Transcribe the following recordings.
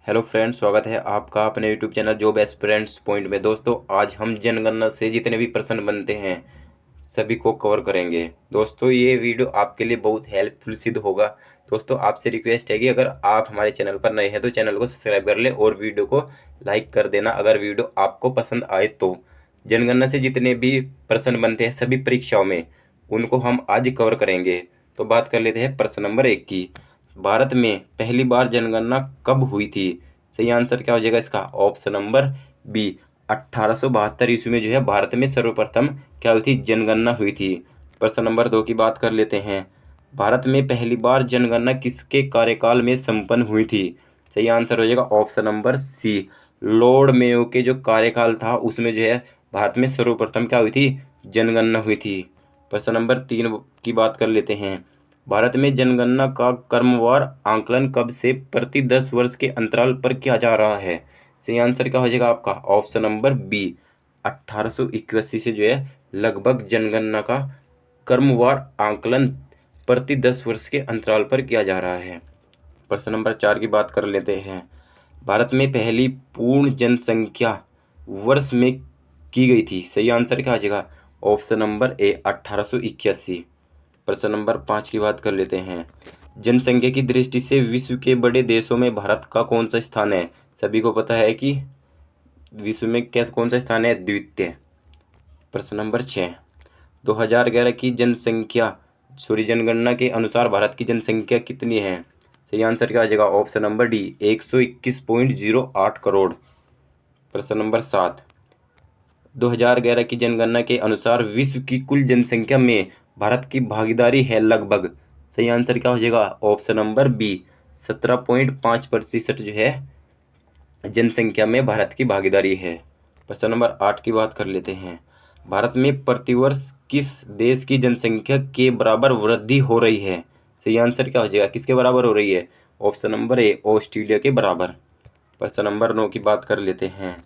Hello friends, स्वागत है आपका अपने YouTube channel job aspirants point में। दोस्तों, आज हम जनगणना से जितने भी प्रश्न बनते हैं सभी को कवर करेंगे। दोस्तों, ये वीडियो आपके लिए बहुत हेल्पफुल सिद्ध होगा। दोस्तों, आपसे रिक्वेस्ट है कि अगर आप हमारे चैनल पर नए हैं तो चैनल को सब्सक्राइब कर ले और वीडियो को लाइक कर देना अगर वीडियो आपको पसंद आए तो। जनगणना से जितने भी प्रश्न बनते हैं सभी परीक्षाओं में, उनको हम आज कवर करेंगे। तो बात कर लेते हैं प्रश्न नंबर 1 की। भारत में पहली बार जनगणना कब हुई थी? सही आंसर क्या हो जाएगा इसका? ऑप्शन नंबर बी, 1872 ईस्वी में जो है भारत में सर्वप्रथम क्या हुई थी? जनगणना हुई थी। प्रश्न नंबर 2 की बात कर लेते हैं। भारत में पहली बार जनगणना किसके कार्यकाल में संपन्न हुई थी? सही आंसर हो जाएगा option number C, Lord Mayo के जो कार्यकाल था उसमें जो है भारत में सर्वप्रथम क्या हुई थी? जनगणना हुई थी। प्रश्न नंबर 3 की बात कर लेते हैं। भारत में जनगणना का क्रमवार आंकलन कब से प्रति 10 वर्ष के अंतराल पर किया जा रहा है? सही आंसर क्या हो जाएगा आपका? ऑप्शन नंबर बी, 1881 से जो है लगभग जनगणना का क्रमवार आंकलन प्रति 10 वर्ष के अंतराल पर किया जा रहा है। प्रश्न नंबर 4 की बात कर लेते हैं। भारत में पहली पूर्ण जनसंख्या वर्ष में की गई थी? सही आंसर क्या हो जाएगा? Option number A, 1881। प्रश्न नंबर 5 की बात कर लेते हैं। जनसंख्या की दृष्टि से विश्व के बड़े देशों में भारत का कौन सा स्थान है? सभी को पता है कि विश्व में कैसे कौन सा स्थान है? द्वितीय। प्रश्न नंबर 6, 2011 की जनगणना के अनुसार भारत की जनसंख्या कितनी है? सही आंसर क्या आ जाएगा? Option number D, 121.08 crore. प्रश्न नंबर 7, 2011 की जनगणना के अनुसार विश्व की कुल जनसंख्या में भारत की भागीदारी है लगभग? सही आंसर क्या हो जाएगा? ऑप्शन नंबर बी, 17.5% जो है जनसंख्या में भारत की भागीदारी है। प्रश्न नंबर 8 की बात कर लेते हैं। भारत में प्रतिवर्ष किस देश की जनसंख्या के बराबर वृद्धि हो रही है? सही आंसर क्या हो जाएगा? किसके बराबर हो रही है? ऑप्शन नंबर ए, ऑस्ट्रेलिया के बराबर। प्रश्न नंबर 9 की बात कर लेते हैं।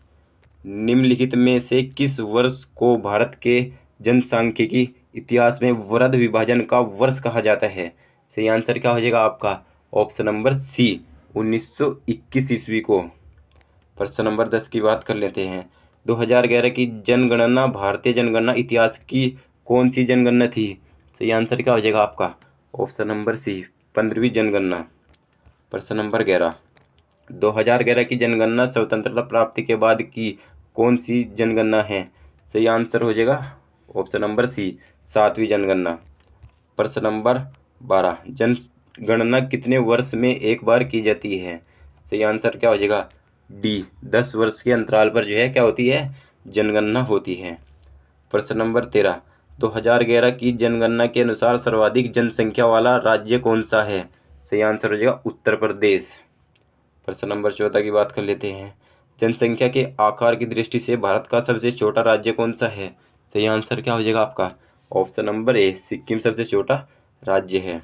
निम्नलिखित में से किस वर्ष को भारत के जनसांख्यिकी इतिहास में वृहद विभाजन का वर्ष कहा जाता है? सही आंसर क्या हो जाएगा आपका? ऑप्शन नंबर सी, 1921 ईस्वी को। प्रश्न नंबर 10 की बात कर लेते हैं। 2011 की जनगणना भारतीय जनगणना इतिहास की कौन सी जनगणना थी? सही आंसर क्या हो जाएगा आपका? ऑप्शन नंबर सी, 15वीं जनगणना। प्रश्न नंबर 11, 2011 की जनगणना स्वतंत्रता प्राप्ति के बाद की कौन सी जनगणना है? सही आंसर हो जाएगा ऑप्शन नंबर सी, 7वीं जनगणना। प्रश्न नंबर 12, जनगणना कितने वर्ष में एक बार की जाती है? सही आंसर क्या हो जाएगा? डी, 10 वर्ष के अंतराल पर जो है क्या होती है? जनगणना होती है। प्रश्न नंबर 13, 2011 की जनगणना के अनुसार सर्वाधिक जनसंख्या वाला राज्य कौन सा है? सही आंसर हो जाएगा उत्तर प्रदेश। प्रश्न नंबर 14 की बात कर लेते हैं। जनसंख्या के आकार की दृष्टि से भारत का सबसे छोटा राज्य कौन सा है? सही आंसर क्या हो जाएगा आपका? ऑप्शन नंबर ए, सिक्किम सबसे छोटा राज्य है।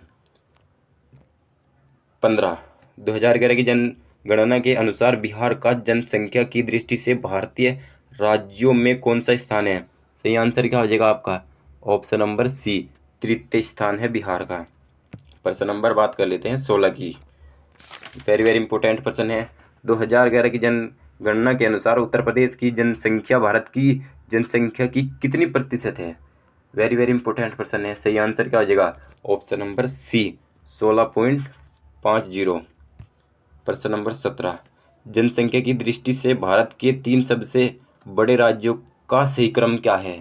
15, 2011 की जनगणना के अनुसार बिहार का जनसंख्या की दृष्टि से भारतीय राज्यों में कौन सा स्थान है? सही आंसर क्या हो जाएगा आपका? ऑप्शन नंबर सी, तृतीय स्थान है बिहार का। प्रश्न नंबर बात कर लेते हैं 16 की। वेरी वेरी इंपॉर्टेंट प्रश्न है। 2011 की जनगणना के अनुसार उत्तर प्रदेश की जनसंख्या भारत की जनसंख्या की कितनी प्रतिशत है? वेरी वेरी इंपॉर्टेंट प्रश्न है। सही आंसर क्या हो जाएगा? Option number C, 16.50। प्रश्न नंबर 17, जनसंख्या की दृष्टि से भारत के 3 सबसे बड़े राज्यों का सही क्रम क्या है?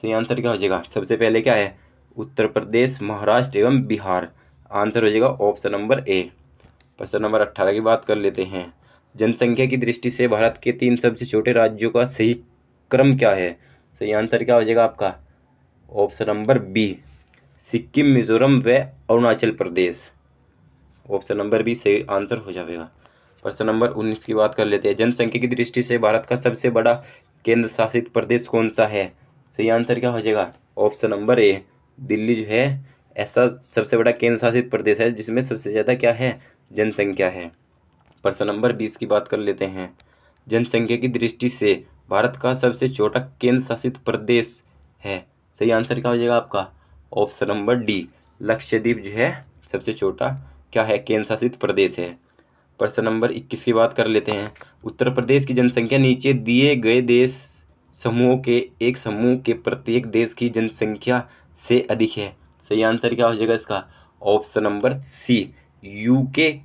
सही आंसर क्या हो जाएगा? सबसे पहले क्या है? उत्तर प्रदेश, महाराष्ट्र एवं बिहार। आंसर हो जाएगा ऑप्शन नंबर ए। प्रश्न नंबर 18 की बात कर लेते हैं। जनसंख्या की दृष्टि से भारत के 3 सबसे छोटे राज्यों का सही क्रम क्या है? सही आंसर क्या हो जाएगा आपका? Option number B, Sikkim, Mizoram व Arunachal Pradesh. Option number B सही आंसर हो जाएगा। प्रश्न नंबर 19 की बात कर लेते हैं। जनसंख्या की दृष्टि से भारत का सबसे बड़ा केंद्र शासित प्रदेश कौन सा है? सही आंसर क्या हो जाएगा? ऑप्शन नंबर ए, दिल्ली जो है ऐसा सबसे बड़ा केंद्र शासित प्रदेश है जिसमें सबसे ज़्यादा क्या है? जनसंख्या है। प्रश्न नंबर 20 की बात कर लेते हैं। जनसंख्या की दृष्टि से भारत का सबसे छोटा केंद्र शासित प्रदेश है? सही आंसर क्या हो जाएगा आपका? ऑप्शन नंबर डी, लक्षद्वीप जो है सबसे छोटा क्या है? केंद्र शासित प्रदेश है। प्रश्न नंबर 21 की बात कर लेते हैं। उत्तर प्रदेश की जनसंख्या नीचे दिए गए देश समूहों के एक समूह के प्रत्येक देश की जनसंख्या से अधिक है। सही आंसर क्या हो जाएगा इसका? Option number C, UK,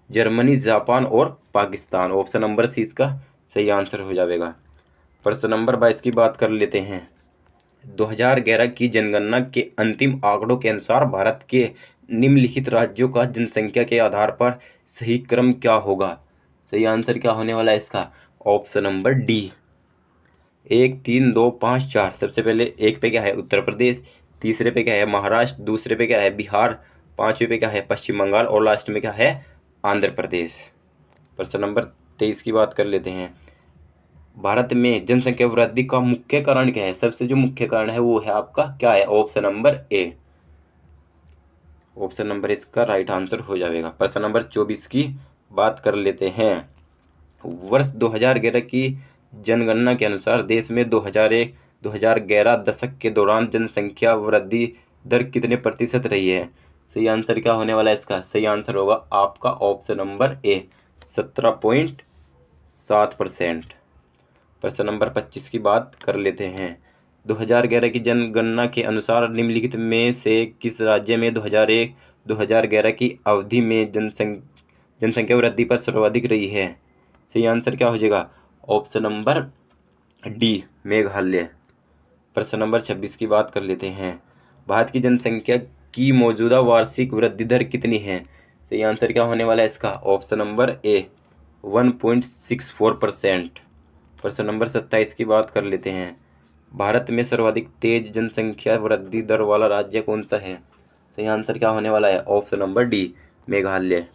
Germany, Japan और पाकिस्तान। ऑप्शन नंबर सी इसका सही आंसर हो जाएगा। प्रश्न नंबर 22 की बात कर लेते हैं। 2011 की जनगणना के अंतिम आंकड़ों के अनुसार भारत के निम्नलिखित राज्यों का जनसंख्या के आधार पर सही क्रम क्या होगा? सही आंसर क्या होने वाला है इसका? Option number D, 1, 3, 2, 5, 4। सबसे पहले एक पे क्या है? उत्तर प्रदेश, तीसरे पे क्या है? महाराष्ट्र, दूसरे पे क्या है? बिहार, पांचवे पे क्या है? पश्चिम बंगाल और लास्ट में क्या है? आंध्र प्रदेश। प्रश्न नंबर 23 की बात कर लेते हैं। भारत में जनसंख्या वृद्धि का मुख्य कारण क्या है? सबसे जो मुख्य कारण है वो है आपका क्या है? Option number A. Option number इसका राइट आंसर हो जाएगा। प्रश्न नंबर 24 की बात कर लेते हैं। वर्ष 2011 की जनगणना के अनुसार देश में 2001-2011 दशक के दौरान जनसंख्या वृद्धि दर कितने प्रतिशत रही है? सही आंसर क्या होने वाला है इसका? सही आंसर होगा आपका ऑप्शन नंबर ए, 17.7%। प्रश्न नंबर 25 की बात कर लेते हैं। 2011 की जनगणना के अनुसार निम्नलिखित में से किस राज्य में 2001-2011 की अवधि में जनसंख्या वृद्धि पर सर्वाधिक रही है? सही आंसर क्या हो जाएगा? Option number D, Meghalaya. प्रश्न नंबर 26 की बात कर लेते हैं। भारत की जनसंख्या की मौजूदा वार्षिक वृद्धि दर कितनी है? सही आंसर क्या होने वाला है इसका? Option number A, 1.64%। प्रश्न नंबर 27 की बात कर लेते हैं। भारत में सर्वाधिक तेज जनसंख्या वृद्धि दर वाला राज्य कौन सा है? सही आंसर क्या होने वाला है? Option number D, Meghalaya.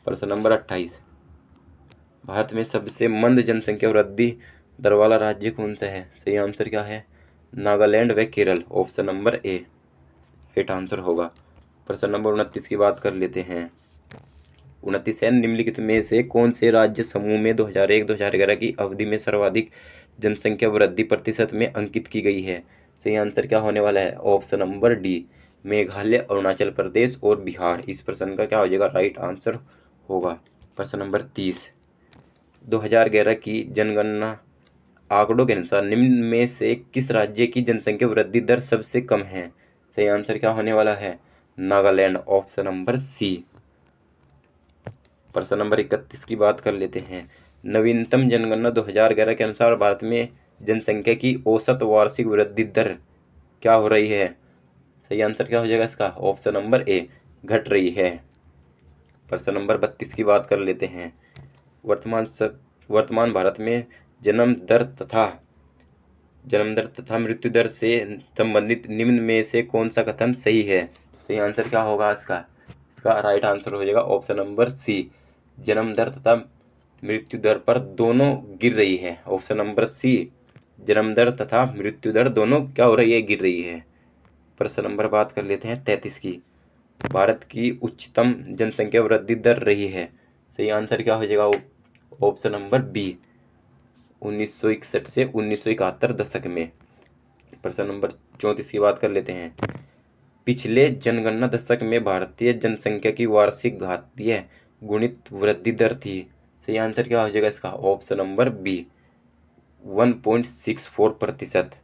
प्रश्न नंबर 28, भारत में सबसे मंद जनसंख्या वृद्धि दर वाला राज्य कौन सा है? सही आंसर क्या है? नागालैंड व Kerala. Option number A right answer होगा। प्रश्न नंबर 29 की बात कर लेते हैं। 29 है, निम्नलिखित में से कौन से राज्य समूह में 2001-2011 की अवधि में सर्वाधिक जनसंख्या वृद्धि प्रतिशत में अंकित की गई है? सही आंसर क्या होने वाला है? Option number D, Meghalaya, Arunachal Pradesh और बिहार। इस प्रश्न का क्या हो जाएगा? राइट आंसर होगा। प्रश्न नंबर 30, 2011 की जनगणना आंकड़ों के अनुसार निम्न में से किस राज्य की जनसंख्या वृद्धि दर सबसे कम है? सही आंसर क्या होने वाला है? नागालैंड। Option number C. प्रश्न नंबर 31 की बात कर लेते हैं। नवीनतम जनगणना 2011 के अनुसार भारत में जनसंख्या की औसत वार्षिक वृद्धि दर क्या हो रही है? सही आंसर क्या हो जाएगा इसका? ऑप्शन नंबर ए, घट रही है। प्रश्न नंबर 32 की बात कर लेते हैं। वर्तमान भारत में जन्म दर तथा मृत्यु दर से संबंधित निम्न में से कौन सा कथन सही है? सही आंसर क्या होगा इसका? इसका राइट आंसर हो जाएगा ऑप्शन नंबर सी, जन्म दर तथा मृत्यु दर पर दोनों गिर रही है। ऑप्शन नंबर सी, जन्म दर तथा मृत्यु दर दोनों क्या हो रही है? गिर रही है। प्रश्न नंबर बात कर लेते हैं 33 की। भारत की उच्चतम जनसंख्या वृद्धि दर रही है। सही आंसर क्या हो जाएगा? ऑप्शन नंबर बी, 1961 से 1971 दशक में। प्रश्न नंबर 34 की बात कर लेते हैं। पिछले जनगणना दशक में भारतीय जनसंख्या की वार्षिक घातीय गुणित वृद्धि दर थी। सही आंसर क्या हो जाएगा इसका? Option number B, 1.64%।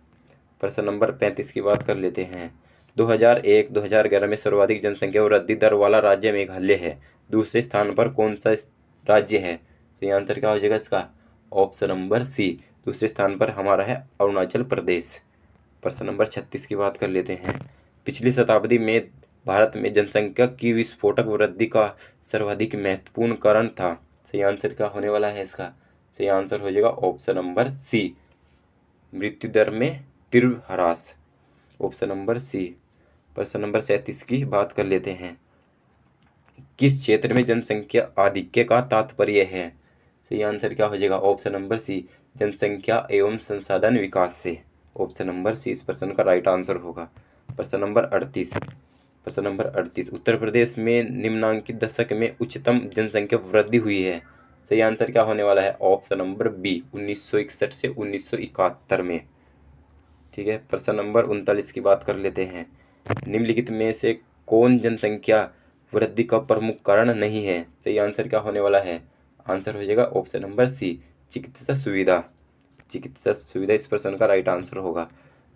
प्रश्न नंबर 35 की बात कर लेते हैं। 2001-2011 में सर्वाधिक जनसंख्या वृद्धि दर वाला राज्य मेघालय है। दूसरे स्थान पर कौन सा राज्य है? सही आंसर क्या हो जाएगा इसका? ऑप्शन नंबर सी, दूसरे स्थान पर हमारा है अरुणाचल प्रदेश। प्रश्न नंबर 36 की बात कर लेते हैं। पिछली शताब्दी में भारत में जनसंख्या की विस्फोटक वृद्धि का सर्वाधिक महत्वपूर्ण कारण था। सही आंसर क्या होने वाला है इसका? सही आंसर हो जाएगा ऑप्शन नंबर सी, मृत्यु दर में तीव्र ह्रास। Option number C. प्रश्न नंबर 37 की बात कर लेते हैं। किस क्षेत्र में जनसंख्या आधिक्य का तात्पर्य है? सही आंसर क्या हो जाएगा? ऑप्शन नंबर सी, जनसंख्या एवं संसाधन विकास से। ऑप्शन नंबर सी इस प्रश्न का राइट आंसर होगा। प्रश्न नंबर 38, उत्तर प्रदेश में निम्नांकित दशक में उच्चतम जनसंख्या वृद्धि हुई है। सही आंसर क्या होने वाला है? ऑप्शन नंबर बी, 1961 से 1971 में। ठीक है। प्रश्न नंबर 39 की बात कर लेते हैं। निम्नलिखित में से कौन जनसंख्या वृद्धि का प्रमुख कारण नहीं है। सही आंसर क्या होने वाला है? आंसर हो जाएगा ऑप्शन नंबर सी, चिकित्सा सुविधा। चिकित्सा सुविधा इस प्रश्न का राइट आंसर होगा।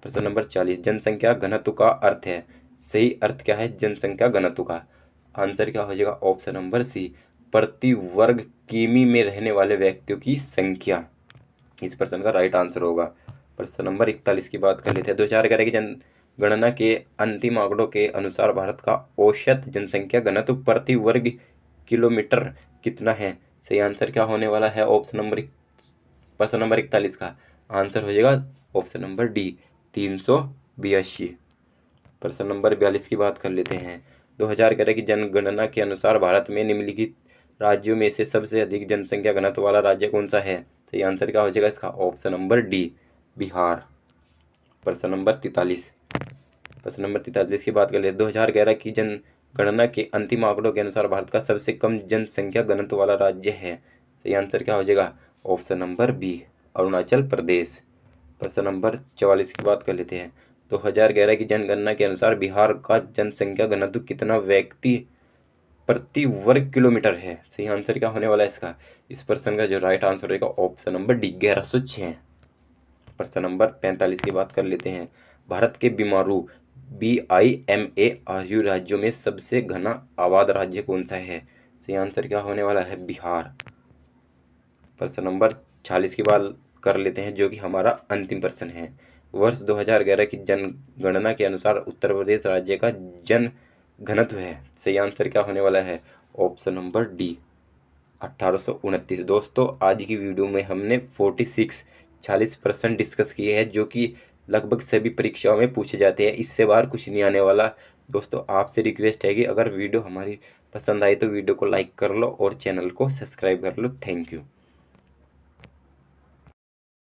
प्रश्न नंबर 40, जनसंख्या घनत्व का अर्थ है। सही अर्थ क्या है जनसंख्या घनत्व का? आंसर क्या हो जाएगा? ऑप्शन नंबर सी, प्रति वर्ग किमी में रहने वाले व्यक्तियों की संख्या। इस प्रश्न का राइट आंसर होगा। प्रश्न नंबर 41 की बात कर लेते हैं। 2011 की जनगणना के अंतिम आंकड़ों के अनुसार भारत का औसत जनसंख्या घनत्व प्रति वर्ग किलोमीटर कितना है? सही आंसर क्या होने वाला है? प्रश्न नंबर 41 का आंसर हो जाएगा ऑप्शन नंबर डी, 382। प्रश्न नंबर 42 की बात कर लेते हैं। 2011 की जनगणना के अनुसार भारत में निम्नलिखित राज्यों में से सबसे अधिक जनसंख्या घनत्व वाला राज्य कौन सा है? सही आंसर क्या हो जाएगा इसका? Option number D, Bihar. प्रश्न नंबर 43। प्रश्न नंबर 43 की बात कर ले। 2011 की जनगणना के अंतिम आंकड़ों के अनुसार भारत का सबसे कम जनसंख्या घनत्व वाला राज्य है। सही आंसर क्या हो जाएगा? Option number B, Arunachal Pradesh. प्रश्न नंबर 44 की बात कर लेते हैं। 2011 की जनगणना के अनुसार बिहार का जनसंख्या घनत्व कितना व्यक्ति प्रति वर्ग किलोमीटर है? सही आंसर क्या होने वाला है इसका? इस प्रश्न का जो राइट आंसर रहेगा ऑप्शन नंबर डी, 1106। प्रश्न नंबर 45 की बात कर लेते हैं। भारत के बीमारू BIMARU राज्यों में सबसे घना आबाद राज्य कौन सा है? सही आंसर क्या होने वाला है? बिहार। प्रश्न नंबर 46 की बात कर लेते हैं, जो कि हमारा अंतिम प्रश्न है। वर्ष 2011 की जनगणना के अनुसार उत्तर प्रदेश राज्य का जन घनत्व है। सही आंसर क्या होने वाला है? Option number D, 1829। दोस्तों आज की वीडियो में हमने 40% डिस्कस किए हैं, जो कि लगभग सभी परीक्षाओं में पूछे जाते हैं। इससे बाहर कुछ नहीं आने वाला। दोस्तों आपसे रिक्वेस्ट है कि अगर वीडियो हमारी पसंद आई तो वीडियो को लाइक कर लो और चैनल को सब्सक्राइब कर लो। Thank you.